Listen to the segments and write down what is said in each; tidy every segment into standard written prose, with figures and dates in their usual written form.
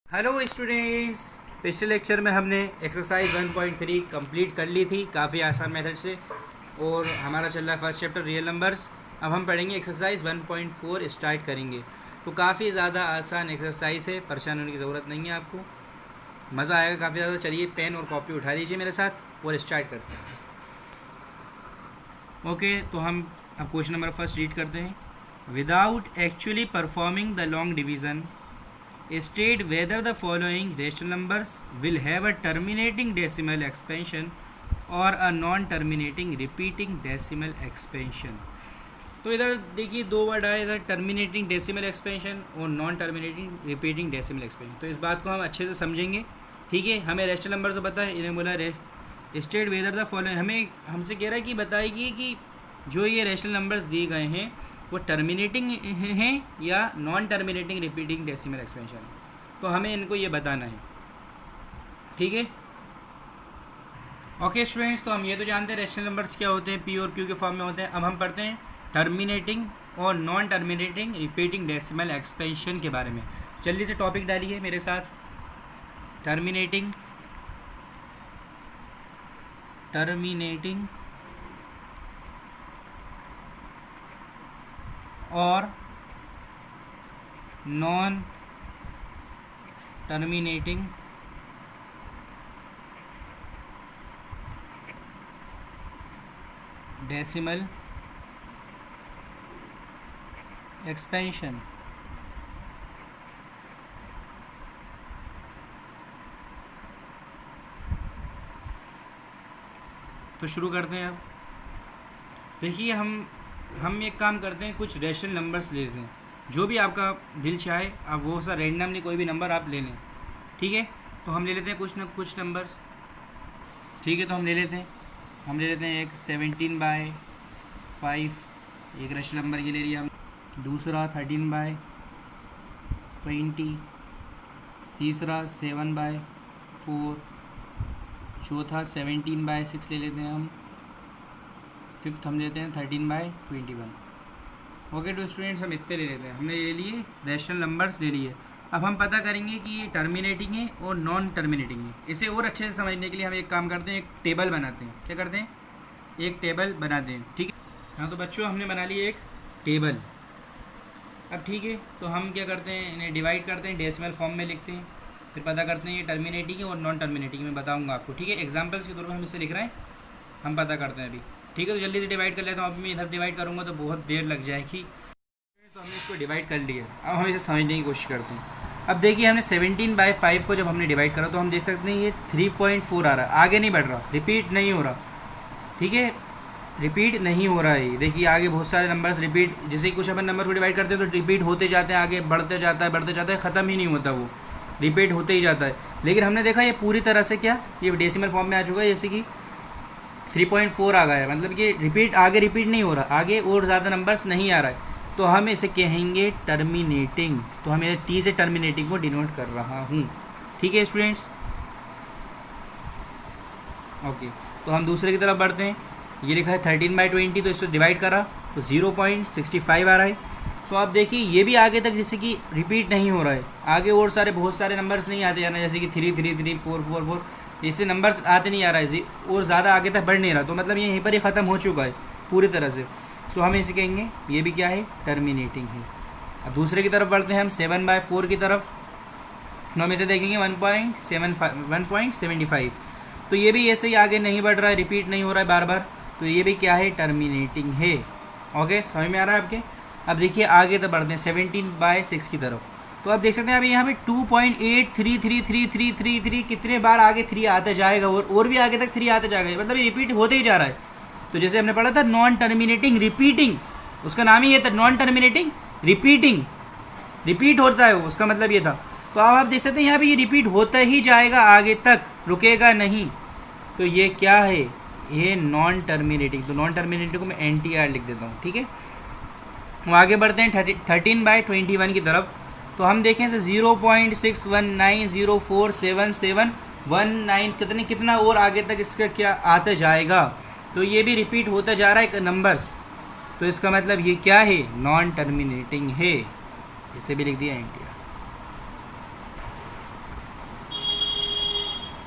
Hello students, पिछले lecture में हमने एक्सरसाइज 1.3 कंप्लीट कर ली थी काफ़ी आसान मेथड से और हमारा चल रहा है फर्स्ट चैप्टर रियल नंबर्स। अब हम पढ़ेंगे एक्सरसाइज 1.4 स्टार्ट करेंगे। तो काफ़ी ज़्यादा आसान एक्सरसाइज है, परेशान होने की ज़रूरत नहीं है आपको, मज़ा आएगा काफ़ी ज़्यादा। चलिए पेन और कॉपी उठा लीजिए मेरे साथ और स्टार्ट करते हैं। ओके, तो हम अब क्वेश्चन नंबर फर्स्ट रीड करते हैं। Without actually performing the long division state whether the following rational numbers will have a terminating decimal expansion or a non-terminating repeating decimal expansion। तो इधर देखिए दो वर्ड आए इधर, टर्मिनेटिंग डेसिमल एक्सपेंशन और non terminating repeating decimal expansion. तो इस बात को हम अच्छे से समझेंगे, ठीक है। हमें रेशनल नंबर से पता है, इन्हें बोला स्टेट वेदर द फॉलोइंग, हमें हमसे कह रहा है कि बताएगी कि जो ये रेशनल नंबर्स दिए गए हैं वो टर्मिनेटिंग हैं या non terminating repeating decimal expansion है। तो हमें इनको ये बताना है, ठीक है। ओके स्टूडेंट्स, तो हम ये तो जानते हैं रेशनल नंबर्स क्या होते हैं, पी और क्यू के फॉर्म में होते हैं। अब हम पढ़ते हैं टर्मिनेटिंग और non terminating repeating decimal expansion के बारे में। जल्दी से टॉपिक डालिए मेरे साथ। टर्मिनेटिंग और नॉन टर्मिनेटिंग डेसिमल एक्सपेंशन। तो शुरू करते हैं। अब देखिए हम एक काम करते हैं, कुछ रेशनल नंबर्स ले लेते हैं, जो भी आपका दिल चाहे आप वो सा रैंडमली कोई भी नंबर आप ले लें, ठीक है। तो हम ले लेते हैं कुछ नंबर्स, ठीक है। तो हम ले लेते हैं एक 17/5, एक रेशनल नंबर ये ले लिया हम। दूसरा 13/20, तीसरा 7/4, चौथा 17/6 ले लेते हैं हम। फिफ्थ हम लेते हैं 13/21। ओके तो स्टूडेंट्स, हम इतने ले लेते हैं, हमने ले लिए रेशनल नंबर्स ले लिए। अब हम पता करेंगे कि ये टर्मिनेटिंग है और नॉन टर्मिनेटिंग है। इसे और अच्छे से समझने के लिए हम एक काम करते हैं, एक टेबल बनाते हैं। क्या करते हैं? एक टेबल बनाते हैं, ठीक है। हाँ तो बच्चों, हमने बना ली एक टेबल। अब ठीक है, तो हम क्या करते हैं, इन्हें डिवाइड करते हैं, डेसिमल फॉर्म में लिखते हैं, फिर पता करते हैं ये टर्मिनेटिंग है और नॉन टर्मिनेटिंग। मैं बताऊँगा आपको, ठीक है। एग्जाम्पल्स के तौर पर हम इसे लिख रहे हैं, हम पता करते हैं अभी, ठीक है। तो जल्दी से डिवाइड कर लेता हूँ। अब मैं इधर डिवाइड करूँगा तो बहुत देर लग जाएगी। तो हमने इसको डिवाइड कर लिया, अब हम इसे समझने की कोशिश करते हैं। अब देखिए हमने 17/5 को जब हमने डिवाइड करा तो हम देख सकते हैं ये 3.4 आ रहा है, आगे नहीं बढ़ रहा, रिपीट नहीं हो रहा, ठीक है। रिपीट नहीं हो रहा है, देखिए आगे बहुत सारे नंबर्स रिपीट, जैसे कुछ अपन नंबर को डिवाइड करते हैं तो रिपीट होते जाते हैं, आगे बढ़ते जाता है, ख़त्म ही नहीं होता, वो रिपीट होते ही जाता है। लेकिन हमने देखा ये पूरी तरह से क्या, ये डेसिमल फॉर्म में आ चुका है, जैसे कि 3.4 आ गया है, मतलब कि रिपीट आगे रिपीट नहीं हो रहा, आगे और ज़्यादा नंबर्स नहीं आ रहा है। तो हम इसे कहेंगे टर्मिनेटिंग। तो हम टी से टर्मिनेटिंग को डिनोट कर रहा हूँ, ठीक है स्टूडेंट्स। ओके, तो हम दूसरे की तरफ बढ़ते हैं। ये लिखा है 13/20, तो इसको डिवाइड करा तो 0.65 आ रहा है। तो आप देखिए ये भी आगे तक जैसे कि रिपीट नहीं हो रहा है, आगे और बहुत सारे नंबर्स नहीं आते जाना, जैसे कि 3, 3, 3, 4, 4, 4, इससे नंबर्स आते नहीं आ रहा है और ज़्यादा आगे तक बढ़ नहीं रहा। तो मतलब ये यहीं पर ही ख़त्म हो चुका है पूरी तरह से। तो हम इसे कहेंगे ये भी क्या है, टर्मिनेटिंग है। अब दूसरे की तरफ बढ़ते हैं हम 7/4 की तरफ। तो हम इसे देखेंगे 1.75। तो ये भी ऐसे ही आगे नहीं बढ़ रहा है, रिपीट नहीं हो रहा है बार बार, तो ये भी क्या है, टर्मिनेटिंग है। ओके, समझ में आ रहा है आपके। अब देखिए आगे तो बढ़ते हैं 17/6 की तरफ। तो आप देख सकते हैं अभी यहाँ पे 2.833333 कितने बार आगे 3 आता जाएगा और भी आगे तक 3 आता जाएगा, मतलब ये रिपीट होते ही जा रहा है। तो जैसे हमने पढ़ा था नॉन टर्मिनेटिंग रिपीटिंग, उसका नाम ही ये था, नॉन टर्मिनेटिंग रिपीटिंग, रिपीट होता है वो, उसका मतलब ये था। तो अब आप देख सकते हैं यहाँ पे ये रिपीट होता ही जाएगा आगे तक, रुकेगा नहीं। तो ये क्या है, ये नॉन टर्मिनेटिंग। तो नॉन टर्मिनेटिंग को मैं NTR लिख देता हूँ, ठीक है। हम आगे बढ़ते हैं 13/21 की तरफ। तो हम देखें 0.61904771 कितना और आगे तक इसका क्या आता जाएगा। तो ये भी रिपीट होता जा रहा है नंबर्स, तो इसका मतलब ये क्या है, नॉन टर्मिनेटिंग है। इसे भी लिख दिया NTR।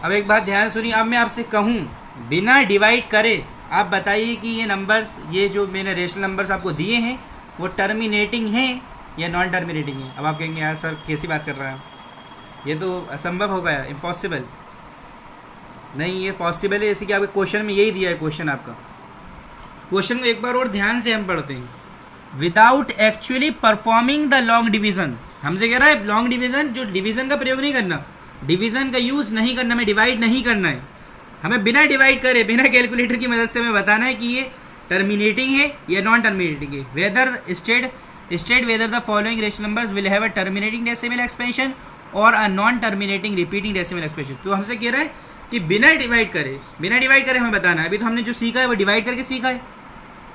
अब एक बात ध्यान सुनिए, अब मैं आपसे कहूँ बिना डिवाइड करे आप बताइए कि ये नंबर्स, ये जो मैंने रेशनल नंबर्स आपको दिए हैं वो टर्मिनेटिंग हैं या नॉन टर्मिनेटिंग हैं। अब आप कहेंगे यार सर कैसी बात कर रहा है, ये तो असंभव हो गया, इम्पॉसिबल। नहीं, ये पॉसिबल है, जैसे कि आपके क्वेश्चन में यही दिया है। क्वेश्चन आपका, क्वेश्चन को एक बार और ध्यान से हम पढ़ते हैं। Without actually performing the long division, हमसे कह रहा है लॉन्ग डिवीजन, जो डिवीजन का प्रयोग नहीं करना, डिवीजन का यूज़ नहीं करना, हमें डिवाइड नहीं करना है। हमें बिना डिवाइड करे, बिना कैलकुलेटर की मदद से हमें बताना है कि ये टर्मिनेटिंग है या नॉन टर्मिनेटिंग है। Whether state whether the following rational numbers will have a terminating decimal expansion और a non terminating repeating decimal expansion. तो हमसे कह रहा है कि बिना डिवाइड करे हमें बताना है। अभी तो हमने जो सीखा है वो डिवाइड करके सीखा है,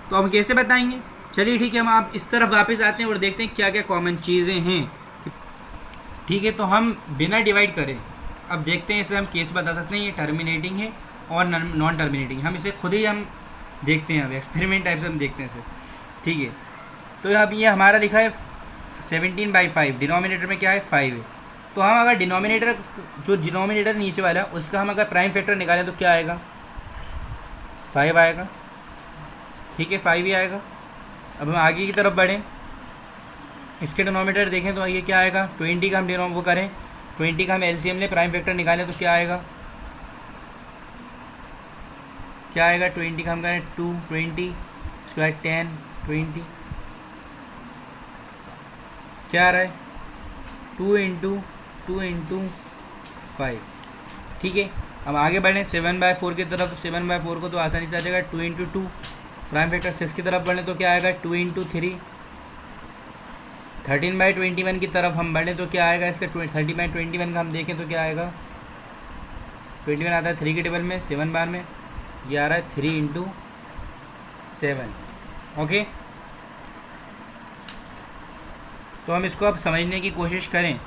तो हम कैसे बताएंगे। चलिए ठीक है, हम आप इस तरफ वापस आते हैं और देखते हैं क्या क्या कॉमन चीज़ें हैं। ठीक है, तो हम बिना डिवाइड करें अब देखते हैं, इसे हम केस बता सकते हैं ये टर्मिनेटिंग है और नॉन टर्मिनेटिंग। हम इसे खुद ही हम देखते हैं, अब एक्सपेरिमेंट टाइप से हम देखते हैं इसे। ठीक है, तो अब ये हमारा लिखा है 17/5, डिनोमिनेटर में क्या है 5 है। तो हम अगर डिनोमिनेटर, जो डिनोमिनेटर नीचे वाला है उसका हम अगर प्राइम फैक्टर निकालें तो क्या आएगा, 5 आएगा। ठीक है, 5 ही आएगा। अब हम आगे की तरफ बढ़ें, इसके डिनोमिनेटर देखें तो ये क्या आएगा, 20 का हम वो करें, 20 का हम एलसीएम ले, प्राइम फैक्टर निकालें तो क्या आएगा, 20 का हम करें 2, 20 उसके बाद 10, 20 क्या आ रहा है 2 इंटू 5। ठीक है, अब आगे बढ़ें 7/4 की तरफ, तो 7/4 को तो आसानी से आ जाएगा 2 इंटू 2। प्राइम फैक्टर 6 की तरफ बढ़ें तो क्या आएगा 2 इंटू 3। 13/21 की तरफ हम बढ़ें तो क्या आएगा इसका 30/21 का हम देखें तो क्या आएगा 21 आता है 3 के टेबल में, 7 बार में, ये आ रहा है 3 इंटू 7। ओके, तो हम इसको अब समझने की कोशिश करें।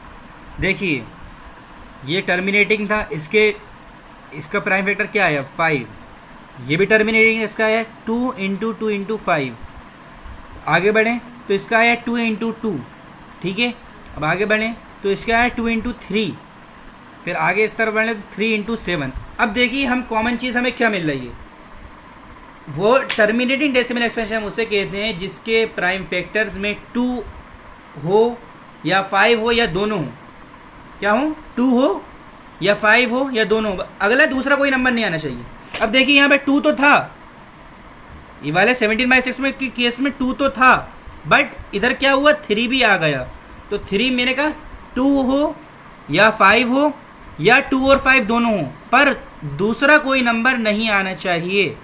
देखिए ये टर्मिनेटिंग था, इसका प्राइम फैक्टर क्या है 5, ये भी टर्मिनेटिंग इसका है 2 इंटू 5। आगे बढ़ें तो इसका है 2 इंटू 2। ठीक है, अब आगे बढ़ें तो इसका है 2 इंटू 3। फिर आगे इस तरफ बढ़ें तो 3 इंटू 7। अब देखिए हम कॉमन चीज़ हमें क्या मिल रही है, वो टर्मिनेटिंग डेसिमल एक्सपेंशन हम उसे कहते हैं जिसके प्राइम फैक्टर्स में 2 हो या 5 हो या दोनों हो। क्या हो, 2 हो या 5 हो या दोनों हो, अगला दूसरा कोई नंबर नहीं आना चाहिए। अब देखिए यहाँ पे 2 तो था, ये वाले 17/6 में केस में 2 तो था, बट इधर क्या हुआ 3 भी आ गया। तो 3 मैंने कहा 2 हो या 5 हो या 2 और 5 दोनों हो, पर दूसरा कोई नंबर नहीं आना चाहिए।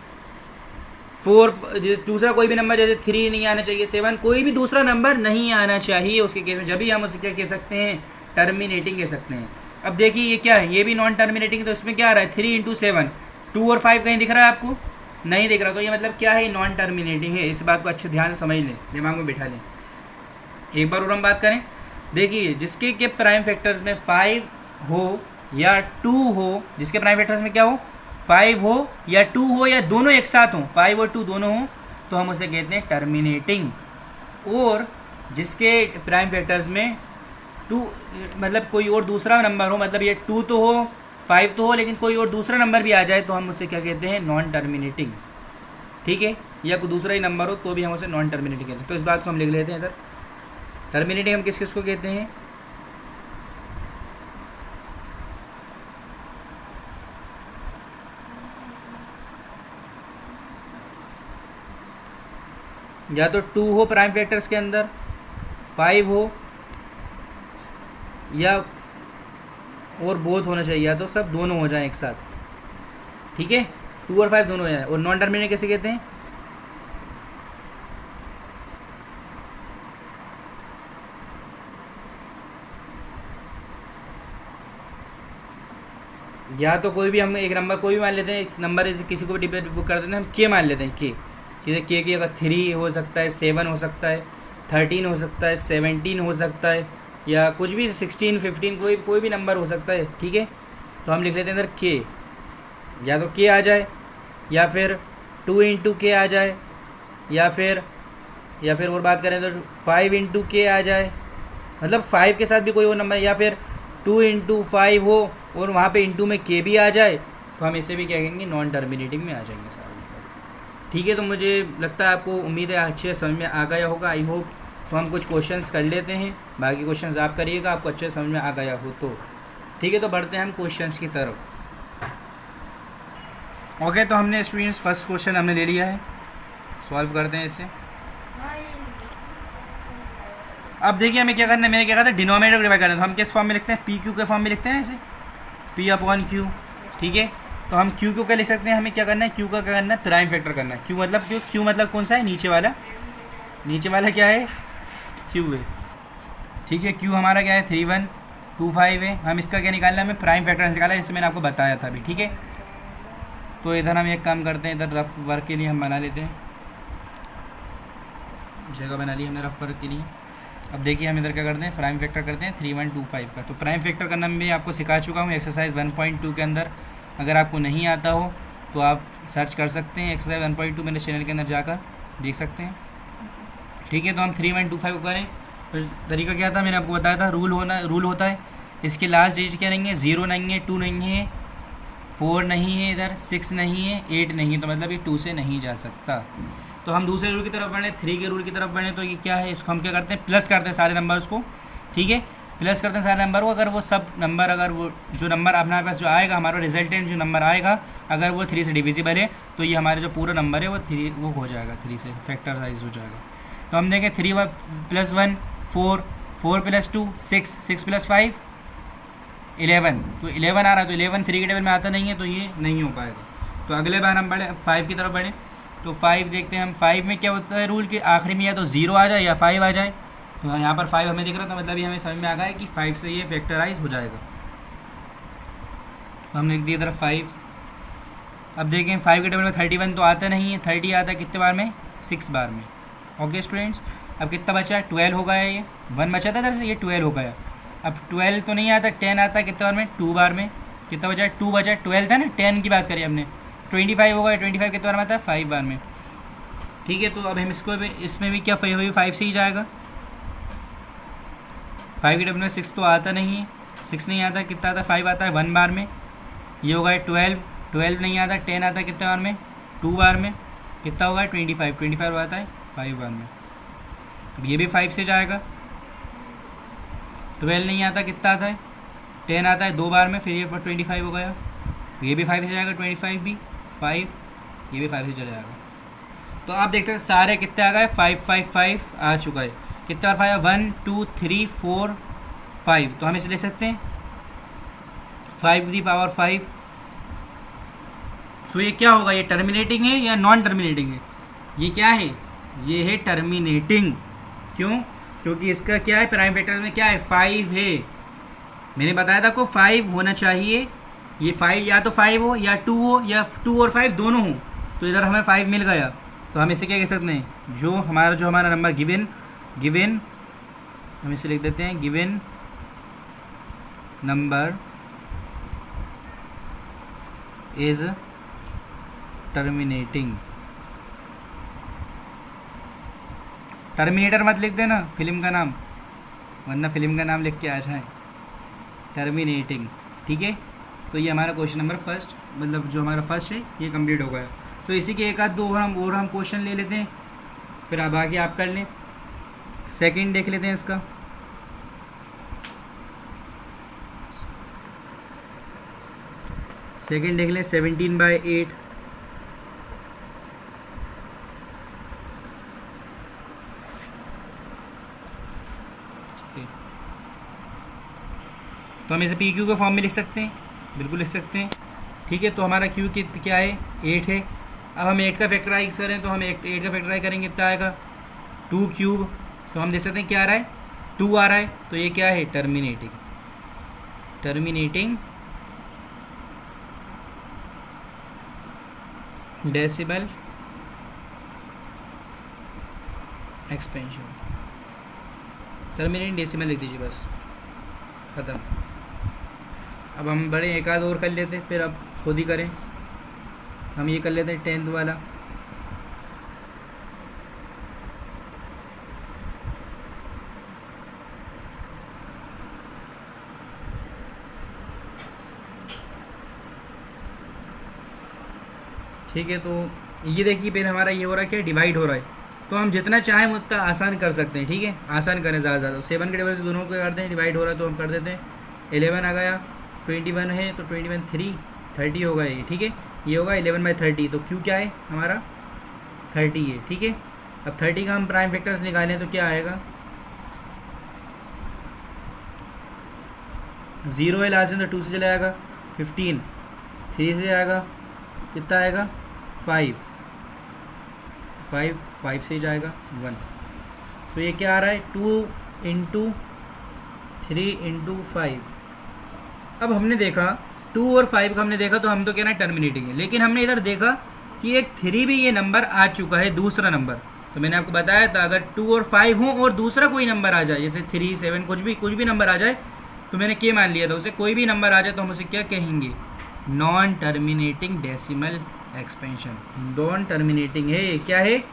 4 दूसरा कोई भी नंबर, जैसे 3 नहीं आना चाहिए, 7, कोई भी दूसरा नंबर नहीं आना चाहिए उसके केस में, जब भी हम उसे क्या कह सकते हैं टर्मिनेटिंग कह सकते हैं। अब देखिए ये क्या है, ये भी नॉन टर्मिनेटिंग, तो इसमें क्या आ रहा है 3 इंटू 7। 2 और 5 कहीं दिख रहा है आपको, नहीं दिख रहा, तो ये मतलब क्या है नॉन टर्मिनेटिंग है। इस बात को अच्छे ध्यान से समझ लें, दिमाग में बिठा लें। एक बार और हम बात करें, देखिए जिसके के प्राइम फैक्टर्स में 5 हो या 2 हो, जिसके प्राइम फैक्टर्स में क्या हो 5 हो या 2 हो या दोनों एक साथ हो, 5 और 2 दोनों हो, तो हम उसे कहते हैं टर्मिनेटिंग। और जिसके प्राइम फैक्टर्स में 2 मतलब कोई और दूसरा नंबर हो, मतलब ये 2 तो हो 5 तो हो लेकिन कोई और दूसरा नंबर भी आ जाए तो हम उसे क्या कहते हैं नॉन टर्मिनेटिंग। ठीक है, या कोई दूसरा ही नंबर हो तो भी हम उसे नॉन टर्मिनेटिंग कहते हैं। तो इस बात को हम लिख लेते हैं इधर। टर्मिनेटिंग हम किस किस को कहते हैं, या तो 2 हो प्राइम फैक्टर्स के अंदर, 5 हो, या और बोथ होना चाहिए, या तो सब दोनों हो जाएं एक साथ। ठीक है, 2 और 5 दोनों हो जाए। और नॉन टर्मिनेटिंग कैसे कहते हैं, या तो कोई भी हम एक नंबर कोई भी मान लेते हैं, एक नंबर किसी को भी डिपेंड कर देते हैं, हम के मान लेते हैं, के की अगर 3 हो सकता है, 7 हो सकता है, 13 हो सकता है, 17 हो सकता है, या कुछ भी 16, 15 कोई भी नंबर हो सकता है। ठीक है, तो हम लिख लेते हैं इधर के, या तो के आ जाए या फिर 2 इंटू के आ जाए, या फिर और बात करें तो 5 इंटू के आ जाए, मतलब 5 के साथ भी कोई और नंबर, या फिर 2 इंटू 5 हो और वहाँ पे इंटू में के भी आ जाए तो हम इसे भी क्या कहेंगे, नॉन टर्मिनेटिंग में आ जाएंगे सारे नंबर। ठीक है, तो मुझे लगता है आपको उम्मीद है अच्छे से समझ में आ गया होगा, आई होप। तो हम कुछ क्वेश्चंस कर लेते हैं, बाकी क्वेश्चंस आप करिएगा, आपको अच्छे से समझ में आ गया हो तो। ठीक है, तो बढ़ते हैं हम क्वेश्चंस की तरफ। ओके, तो हमने स्टूडेंट्स फर्स्ट क्वेश्चन हमने ले लिया है, सॉल्व करते हैं इसे। अब देखिए हमें क्या करना है, मैंने क्या कहा था डिनोमिनेटर डिवाइड करना है, तो हम किस फॉर्म में लिखते हैं, पी क्यू के फॉर्म में लिखते हैं इसे, पी अपॉन क्यू। ठीक है, तो हम क्यू क्या लिख सकते हैं, हमें क्या करना है, क्यू का क्या करना है, प्राइम फैक्टर करना है। क्यू मतलब क्यू मतलब कौन सा है, नीचे वाला, नीचे वाला क्या है, क्यू है। ठीक है, क्यू हमारा क्या है 3125 है, हम इसका क्या निकालना है, हमें प्राइम फैक्टर निकालना है, जिससे मैंने आपको बताया था अभी। ठीक है, तो इधर हम एक काम करते हैं, इधर रफ वर्क के लिए हम बना लेते हैं, जगह बना ली हमने रफ वर्क के लिए। अब देखिए हम इधर क्या करते हैं, प्राइम फैक्टर करते हैं 3125 का। तो प्राइम फैक्टर करना मैं आपको सिखा चुका हूँ एक्सरसाइज 1.2 के अंदर। अगर आपको नहीं आता हो तो आप सर्च कर सकते हैं, एक्सरसाइज 1.2 मेरे चैनल के अंदर जाकर देख सकते हैं। ठीक है, तो हम 3125 को करें तो तरीका क्या था, मैंने आपको बताया था, रूल होता है इसके लास्ट डिजिट क्या नहीं है, 0 नहीं है, 2 नहीं है, 4 नहीं है, इधर 6 नहीं है, 8 नहीं है, तो मतलब ये 2 से नहीं जा सकता। तो हम दूसरे रूल की तरफ बढ़ें, 3 के रूल की तरफ बढ़ें, तो ये क्या है, इसको हम क्या करते हैं, प्लस करते हैं सारे नंबर्स को। ठीक है, प्लस करते हैं सारे नंबर को, अगर वो सब नंबर, अगर वो जो नंबर हमारे पास जो आएगा, हमारा रिजल्टेंट जो नंबर आएगा, अगर वो 3 से डिविजिबल है तो ये हमारे जो पूरा नंबर है वो 3 वो हो जाएगा, 3 से फैक्टराइज हो जाएगा। तो हम देखें 3 + 1 4, 4 + 2 6, 6 + 5 11, तो 11 आ रहा है, तो 11 3 के टेबल में आता नहीं है, तो ये नहीं हो पाएगा। तो अगले बार हम बढ़े 5 की तरफ बढ़े, तो 5 देखते हैं हम, 5 में क्या होता है रूल के आखिरी में या तो 0 आ जाए या 5 आ जाए। तो यहाँ पर 5 हमें दिख रहा था, मतलब ये हमें समझ में आ गया है कि 5 से ये फैक्टराइज हो जाएगा। तो हमने लिख दिया तरफ 5। अब देखें 5 के टेबल में 31 तो आता नहीं है, 30 आता है कितने बार में, 6 बार में। ओके स्टूडेंट्स, अब कितना बचा, 12 हो गया, ये 1 बचा था दरअसल, ये 12 हो गया। अब 12 तो नहीं आता, 10 आता है कितने बार में, 2 बार में। कितना बचा, 2 बचा, 12 था ना, 10 की बात करी हमने, 25 हो गया, 25 कितने बार में आता है, 5 बार में। ठीक है, तो अब हम इसको भी, इसमें भी क्या 5 से ही जाएगा। 5 के टेबल में 6 तो आता नहीं है, 6 नहीं आता, कितना आता है, 5 आता है 1 बार में। ये होगा 12 नहीं आता, 10 आता है कितने बार में, 2 बार में। कितना होगा 25 आता है 5 बार में। अब ये भी 5 से जाएगा, 12 नहीं आता, कितना आता है, 10 आता है 2 बार में, फिर ये 25 हो गया। ये भी 5 से जाएगा, 25 भी 5, ये भी 5 से चला जाएगा। तो आप देखते हैं सारे कितने आ गए, 5 5 5 आ चुका है। कितना बार 5, 1 2 3 4 5, तो हम इसे ले सकते हैं 5⁵। तो ये क्या होगा, ये टर्मिनेटिंग है या नॉन टर्मिनेटिंग है, ये क्या है, ये है टर्मिनेटिंग। क्यों, क्योंकि इसका क्या है, प्राइम फैक्टर में क्या है, 5 है। मैंने बताया था आपको 5 होना चाहिए, ये 5 या तो 5 हो या 2 हो, या 2 और 5 दोनों हो। तो इधर हमें 5 मिल गया, तो हम इसे क्या कह सकते हैं, जो हमारा नंबर गिवन हम इसे लिख देते हैं, given number is terminating. Terminator मत लिख देना फिल्म का नाम, वरना फिल्म का नाम लिख के आ जाए, टर्मिनेटिंग। ठीक है, तो ये हमारा क्वेश्चन नंबर फर्स्ट, मतलब जो हमारा फर्स्ट है ये कंप्लीट हो गया। तो इसी के एक आध दो हम क्वेश्चन ले लेते हैं, फिर अब आगे आप कर लें। सेकंड देख लेते हैं इसका। सेकंड देख लें, 17/8। तो हम इसे पी क्यू के फॉर्म में लिख सकते हैं, बिल्कुल लिख सकते हैं। ठीक है, तो हमारा क्यू क्या है, 8 है। अब हम 8 का फैक्टराइज करें, तो हम 8 का फैक्टराइज करेंगे, कितना आएगा, 2³ तो हम देख सकते हैं क्या आ रहा है, 2 आ रहा है। तो ये क्या है, terminating decimal expansion, terminating decimal लिख दीजिए, बस ख़त्म। अब हम बड़े एक आध और कर लेते हैं, फिर अब खुद ही करें। हम ये कर लेते हैं 10th वाला। ठीक है, तो ये देखिए फिर हमारा ये हो रहा है क्या, डिवाइड हो रहा है। तो हम जितना चाहें उतना आसान कर सकते हैं, ठीक है, आसान करें ज़्यादा से ज़्यादा। 7 के टेबल से दोनों को करते हैं, डिवाइड हो रहा है तो हम कर देते हैं। 11 आ गया, 21 है तो 21 3 30 होगा ये, ठीक है, ये होगा 11/30। तो क्यू क्या है हमारा 30 है, ठीक है। अब 30 का हम प्राइम फैक्टर्स निकालें तो क्या आएगा, 0 है लास्ट में तो 2 से चला जाएगा, 15 3 से आएगा, कितना आएगा 5 से जाएगा 1। तो ये क्या आ रहा है 2 × 3 × 5। अब हमने देखा 2 और 5 का हमने देखा तो हम तो कह रहे हैं टर्मिनेटिंग है, लेकिन हमने इधर देखा कि एक 3 भी ये नंबर आ चुका है, दूसरा नंबर। तो मैंने आपको बताया था अगर 2 और 5 हो और दूसरा कोई नंबर आ जाए, जैसे 3 7 कुछ भी नंबर आ जाए, तो मैंने क्या मान लिया था उसे, कोई भी नंबर आ जाए तो हम उसे क्या कहेंगे, non terminating decimal expansion. Non terminating है, क्या है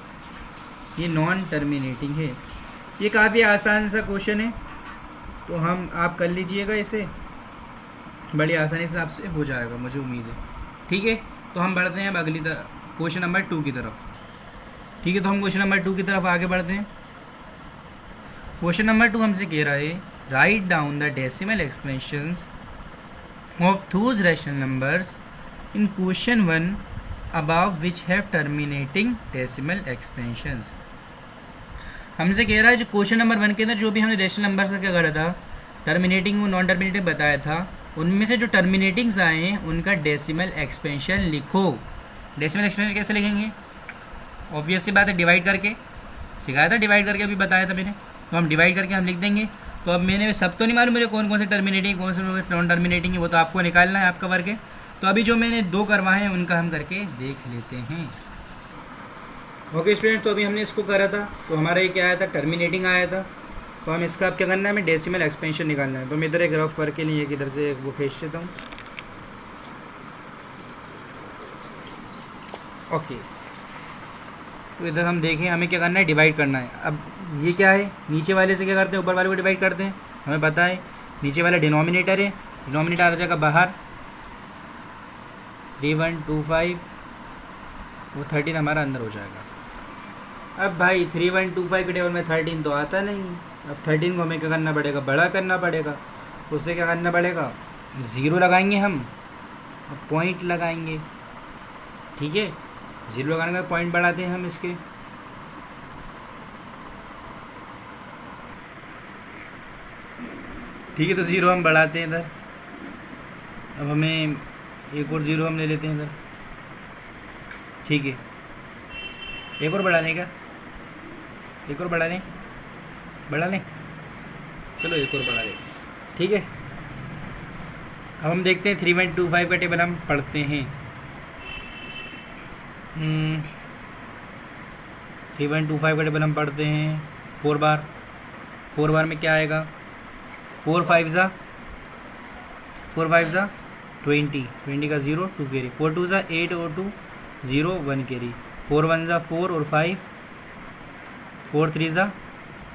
ये, नॉन टर्मिनेटिंग है। ये काफ़ी आसान सा क्वेश्चन है, तो हम आप कर लीजिएगा इसे, बड़ी आसानी से आपसे हो जाएगा मुझे उम्मीद है, ठीक है। तो हम बढ़ते हैं अब अगली क्वेश्चन नंबर 2 की तरफ, ठीक है। तो हम क्वेश्चन नंबर 2 की तरफ आगे बढ़ते हैं। क्वेश्चन नंबर 2 हमसे कह रहा है write down the decimal expansions of those rational numbers in question 1 above which have terminating decimal expansions. हमसे कह रहा है जो क्वेश्चन नंबर 1 के अंदर जो भी हमने रैशनल नंबर्स का क्या करा था, टर्मिनेटिंग और नॉन टर्मिनेटिंग बताया था, उनमें से जो टर्मिनेटिंग्स आए हैं उनका डेसिमल एक्सपेंशन लिखो। डेसिमल एक्सपेंशन कैसे लिखेंगे, ऑब्वियस सी बात है, डिवाइड करके सिखाया था, डिवाइड करके अभी बताया था मैंने, तो हम डिवाइड करके हम लिख देंगे। तो अब मैंने सब तो नहीं मालूम मेरे कौन कौन से टर्मिनेटिंग कौन से नॉन टर्मिनेटिंग है, वो तो आपको निकालना है, आपका वर्क है। तो अभी जो मैंने 2 करवाए हैं उनका हम करके देख लेते हैं। ओके स्टूडेंट, तो अभी हमने इसको करा था, तो हमारा ये क्या आया था, टर्मिनेटिंग आया था। तो हम इसका अब क्या करना है, हमें डेसिमल एक्सपेंशन निकालना है। तो मैं इधर एक रफ वर्क के लिए एक इधर से वो खींच देता हूँ। ओके, तो इधर हम देखें हमें क्या करना है, डिवाइड करना है। अब ये क्या है, नीचे वाले से क्या करते हैं, ऊपर वाले को डिवाइड करते हैं, हमें पता है नीचे वाला डिनोमिनेटर है, डिनोमिनेटर आ जाएगा बाहर, 3125, वो 13 हमारा अंदर हो जाएगा। अब भाई 3125 के टेबल में 13 तो आता नहीं, अब 13 को हमें क्या करना पड़ेगा, बड़ा करना पड़ेगा। तो उससे क्या करना पड़ेगा, 0 लगाएंगे हम, अब पॉइंट लगाएंगे, ठीक है, 0 लगाने का पॉइंट बढ़ाते हैं हम इसके। ठीक है, तो 0 हम बढ़ाते हैं इधर। अब हमें एक और 0 हम ले लेते हैं इधर, ठीक है, एक और बढ़ाने का, एक और बढ़ा लें, चलो एक और बढ़ा लें, ठीक है। अब हम देखते हैं 3125 का टेबल हम पढ़ते हैं। 3125 का टेबल हम पढ़ते हैं 4 बार में क्या आएगा, 4 5 ज़ा 20, 20 का 0 2 कैरी, 4 2 ज़ा 8 और 2 0 1 कैरी, 4 1 ज़ा 4 और 5, 4 3 ज़ा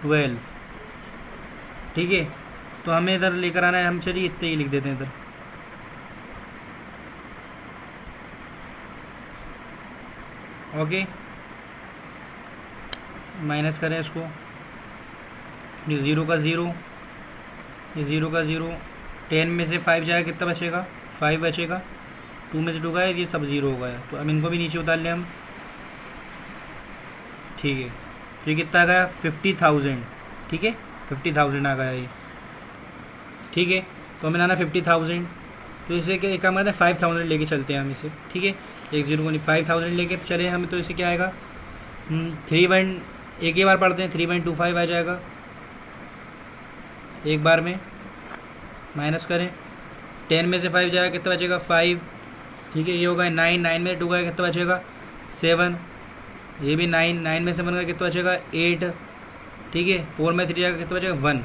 12, ठीक है। तो हमें इधर लेकर आना है, हम चलिए इतने ही लिख देते हैं इधर। ओके, माइनस करें इसको, ये 0 का 0, ये 0 का 0, 10 में से 5 जाएगा, कितना बचेगा, 5 बचेगा, 2 में से 2 गया, ये सब 0 हो गया। तो अब इनको भी नीचे उतार लें हम, ठीक है। तो ये कितना आ गया 50,000, ठीक है, 50,000 आ गया ये, ठीक है। तो हमें लाना 50,000, तो इसे क्या एक काम करते हैं 5,000 लेके चलते हैं हम इसे, ठीक है, एक 0 को नहीं 5,000 लेके चले हमें। तो इसे क्या आएगा 31, एक ही बार पढ़ते हैं, 3125 आ जाएगा एक बार में, माइनस करें, 10 में से 5 जाएगा, कितना बचेगा 5, ठीक है, ये होगा 9, 9 में 2 गया, कितना बचेगा 7, ये भी 9, 9 में से 1 गया, कितना बचेगा 8, ठीक है, 4 में 3 जाएगा, कितना बचेगा 1,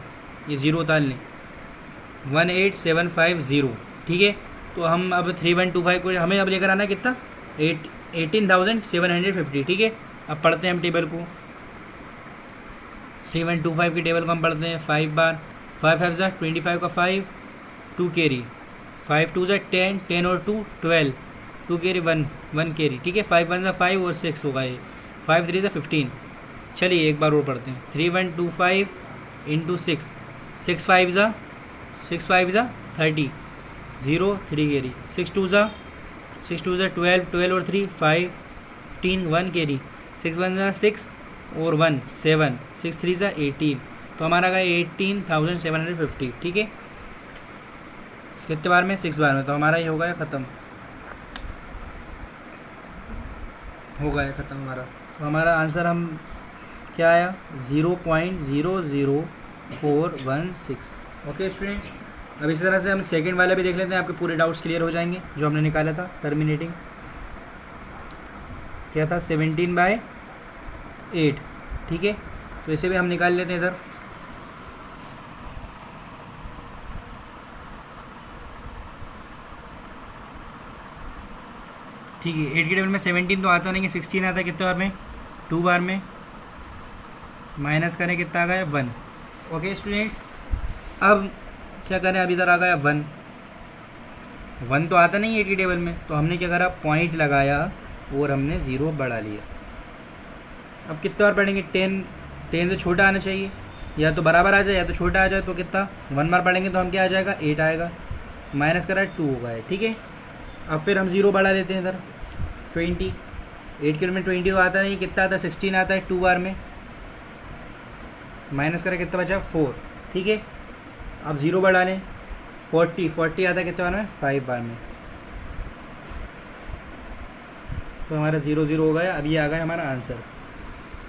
ये 0 उतार लें, 18750, ठीक है। तो हम अब 3125 को हमें अब लेकर आना है कितना 18,750, ठीक है। अब पढ़ते हैं हम टेबल को, 3125 की टेबल को हम पढ़ते हैं 5 बार, 5 5 ज़ा 25 का 5, 2 कैरी, 5 2 ज़ा 10, 10 और 2 12, 2 कैरी 1 कैरी, ठीक है। 5 1 5 और 6 होगा ये, 5 3 15। चलिए एक बार और पढ़ते हैं। 3 1 2 5 इंटू 6, 6 5 30, 0 3 कैरी, 6 2 12, 12 और 3 5 15, 1 कैरी, 6 1 6 और 1 7, 6 3 18। तो हमारा का 18,750, ठीक है। कितने बार में? 6 बार में। तो हमारा ये हो गया ख़त्म, हो गया ख़त्म हमारा। तो हमारा आंसर हम क्या आया? 0.00416। ओके स्टूडेंट्स, अब इसी तरह से हम सेकंड वाला भी देख लेते हैं, आपके पूरे डाउट्स क्लियर हो जाएंगे। जो हमने निकाला था टर्मिनेटिंग क्या था? 17/8, ठीक है। तो इसे भी हम निकाल लेते हैं इधर। ठीक है, 8 के टेबल में 17 तो आता नहीं है, 16 आता है। कितने बार में? 2 बार में। माइनस करें, कितना आ गया? 1। ओके स्टूडेंट्स, अब क्या करें? अब इधर आ गया 1 तो आता नहीं है 8 के टेबल में, तो हमने क्या करा? पॉइंट लगाया और हमने 0 बढ़ा लिया। अब कितने बार पढ़ेंगे? 10 से छोटा आना चाहिए, या तो बराबर आ जाए या तो छोटा आ जाए। तो कितना? 1 बार पढ़ेंगे तो हम क्या आ जाएगा? 8 आएगा। माइनस करा 2 होगा, ठीक है। अब फिर हम 0 बढ़ा देते हैं इधर। 20, 8 के में 20 आता नहीं, कितना आता है? 16 आता है 2 बार में। माइनस करा, कितना बचा? 4, ठीक है। अब 0 बढ़ा लें। 40 आता है कितने बार में? 5 बार में। तो हमारा 0 0 हो गया। अब ये आ गया हमारा आंसर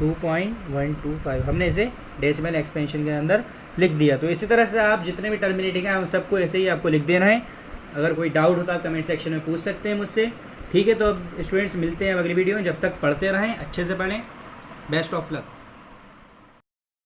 2.125। हमने इसे डेसिमल एक्सपेंशन के अंदर लिख दिया। तो इसी तरह से आप जितने भी टर्मिनेटिंग हैं उन सबको ऐसे ही आपको लिख देना है। अगर कोई डाउट होता है आप कमेंट सेक्शन में पूछ सकते हैं मुझसे, ठीक है। तो अब स्टूडेंट्स मिलते हैं अगली वीडियो में। जब तक पढ़ते रहें, अच्छे से पढ़ें। Best of luck.